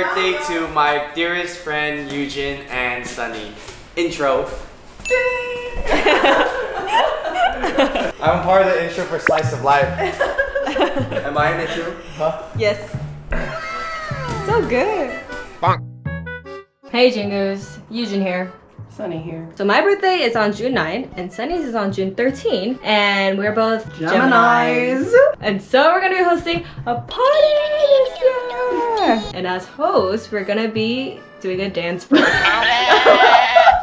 birthday to my dearest friend YooJin and Sunny. Intro. I'm part of the intro for Slice of Life. Am I in it too? Huh? Yes. So good. Bonk. Hey Jingoos, YooJin here. Sunny here. So my birthday is on June 9 and Sunny's is on June 13, and we're both Geminis. And so we're gonna be hosting a party this year. And as hosts, we're gonna be doing a dance break.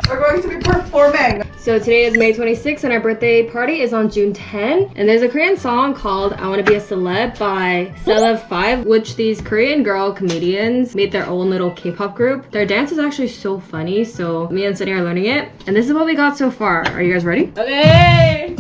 We're going to be performing. So today is May 26th and our birthday party is on June 10. And there's a Korean song called I Wanna Be a Celeb by Celeb5, which these Korean girl comedians made their own little K-pop group. Their dance is actually so funny, so me and Sunny are learning it. And this is what we got so far. Are you guys ready? Okay!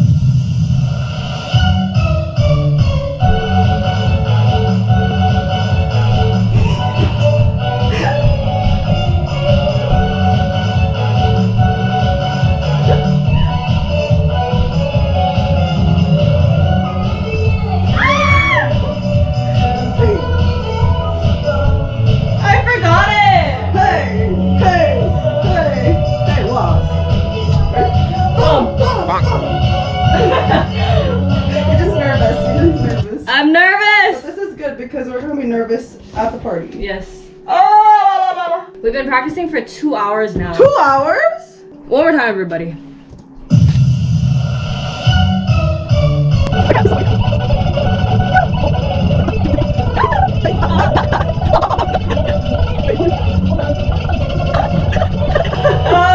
I'm nervous! But this is good because we're gonna be nervous at the party. Yes. Oh! We've been practicing for 2 hours now. 2 hours? One more time, everybody.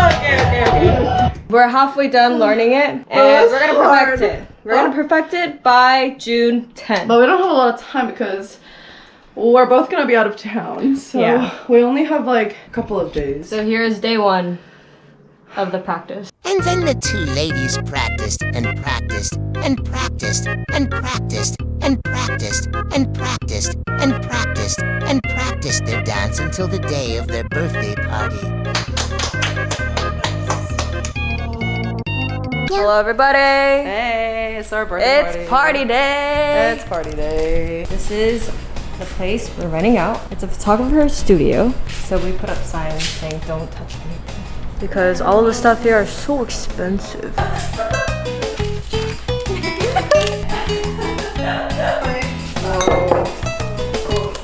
Okay. We're halfway done learning it, and we're gonna perfect it. We're gonna perfect it by June 10th. But we don't have a lot of time because we're both gonna be out of town. So Yeah. we only have like a couple of days. So here's day 1 of the practice. And then the two ladies practiced and practiced and practiced and practiced and practiced and practiced and practiced and practiced their dance until the day of their birthday party. Hello everybody! Hey, it's our birthday party. It's party day! It's party day. This is the place we're renting out. It's a photographer's studio. So we put up signs saying don't touch anything. Because all of the stuff here are so expensive.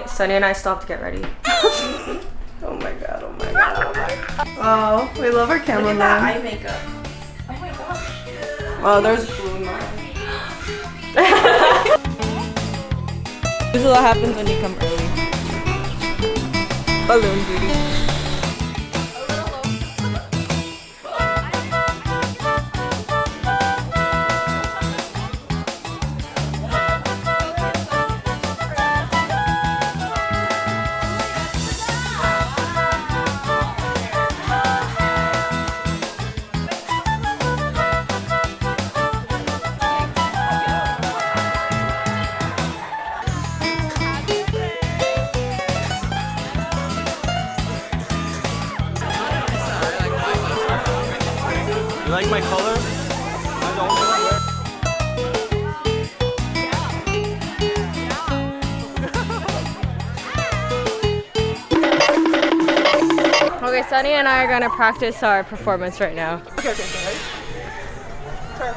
Sunny and I stopped to get ready. Oh my god, oh my god, oh my god. Oh, we love our cameraman. Look at that eye makeup. Oh my gosh. Oh, there's blue now. This is what happens when you come early. Balloon duty. You like my color? Okay, Sunny and I are gonna practice our performance right now. Okay, ready? Turn.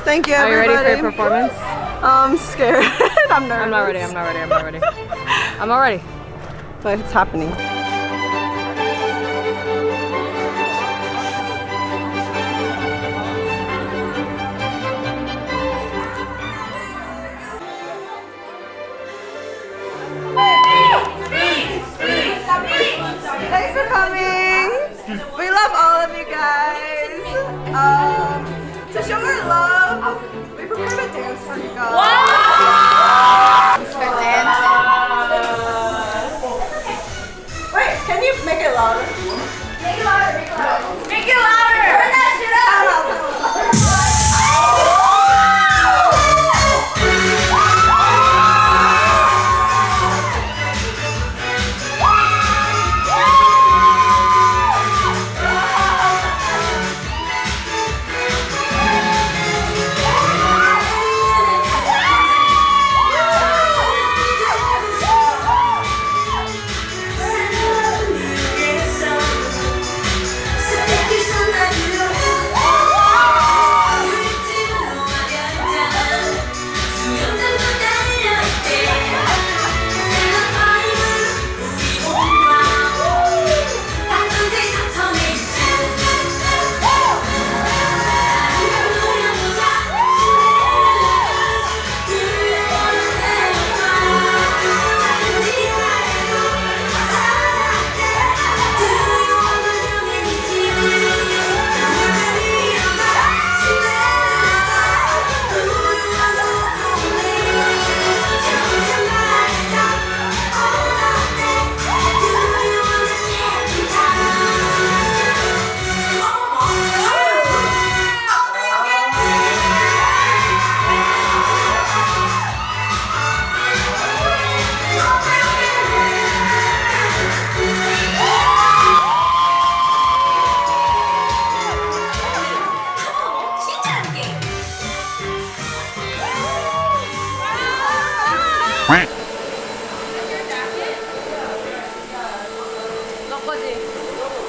Thank you, Are you everybody. ready for your performance? I'm scared. I'm nervous. I'm not ready. But it's happening. Thanks for coming. We love all of you guys. To show our love, we prepared a dance for you guys. Wow!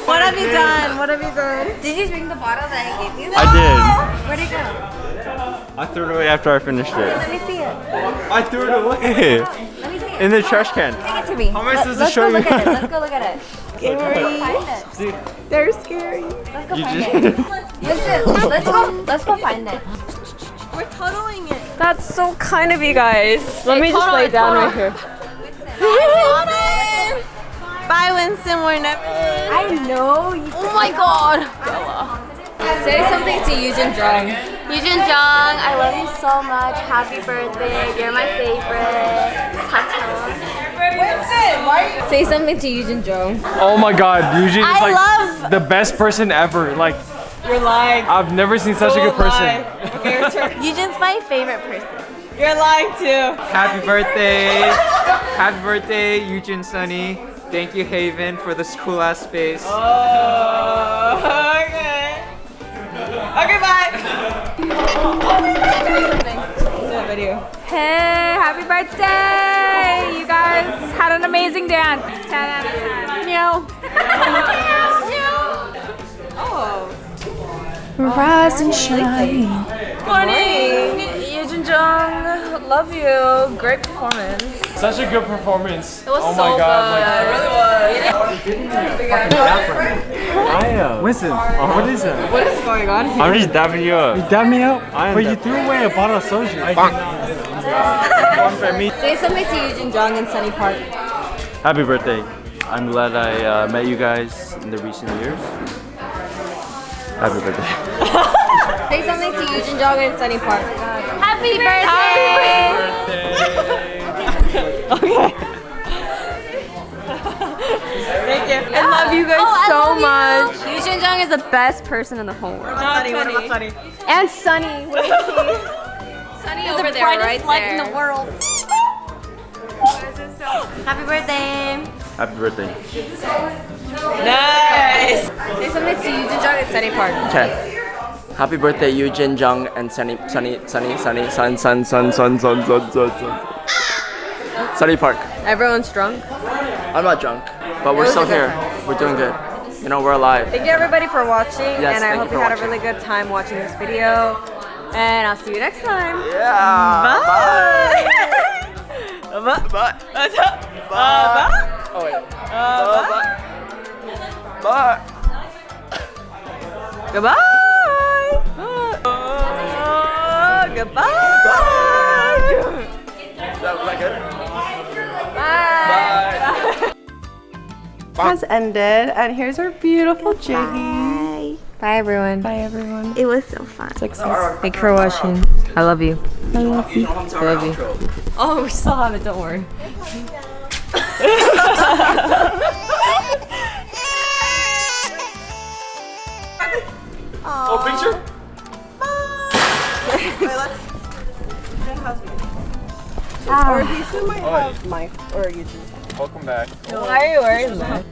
What have you done? What have you done? Did you drink the bottle that I gave you? I did. Where'd it go? I threw it away after I finished it. Let me see it. I threw it away. Let me see it. In the trash can. Take it to me. How am I supposed to Let's show go you? look at it. Let's go look at it. Scary. Find it. They're scary. Let's go You find just- it. Listen, let's go find it. We're tunneling it. That's so kind of you guys. Let me just lay down right here. Bye, Winston. We're never. I know. Oh my god. Say something to YooJin Jung. YooJin Jung, I love you so much. Happy birthday. You're my favorite. Say something to YooJin Jung. Oh my god, YooJin is I like love- the best person ever. Like, You're lying. I've never seen such a good person. Okay, your turn. YooJin's my favorite person. You're lying too. Happy birthday. Happy birthday, YooJin Sunny. Thank you, Haven, for this cool ass space. Oh, okay. Okay, bye. Video. Hey, happy birthday! You guys had an amazing dance. 10 out of 10. Meow. Rise and shine. Morning, YooJin Jung. Love you. Great performance. Such a good performance. It was oh so my god, good. Winston, what is that? What is going on here? I'm just dapping you up. You dap me up? But you threw away a bottle of soju. Say something to YooJin Jung and Sunny Park. Happy birthday. I'm glad I met you guys in the recent years. Happy birthday. Say something to YooJin Jung and Sunny Park. Happy birthday! Okay. Thank you. I love you guys so much. YooJin Jung is the best person in the whole world. Sunny, what about Sunny? And Sunny. Where is he? Sunny over there, right there. in the world. Happy birthday. Happy birthday. Nice. Say something to YooJin Jung and Sunny Park. Okay. Happy birthday, YooJin Jung and Sunny Park. Everyone's drunk. I'm not drunk, but we're still here. We're doing good. You know, we're alive. Thank you everybody for watching, Yes, and I thank hope you you for had a watching. really good time watching this video. And I'll see you next time. Yeah. Bye. Bye. Bye. Bye. Oh wait. Bye. Bye. Goodbye. Goodbye. That was that good? Bye. Has ended, and here's our beautiful Jiggy. Bye everyone. Bye, everyone. It was so fun. Success. Thank you for watching. I love you. I love you. I love you. Oh, we still have it. Don't worry. Oh, picture? Or these two might have my, or YooJin's. Welcome back. Why are you wearing that?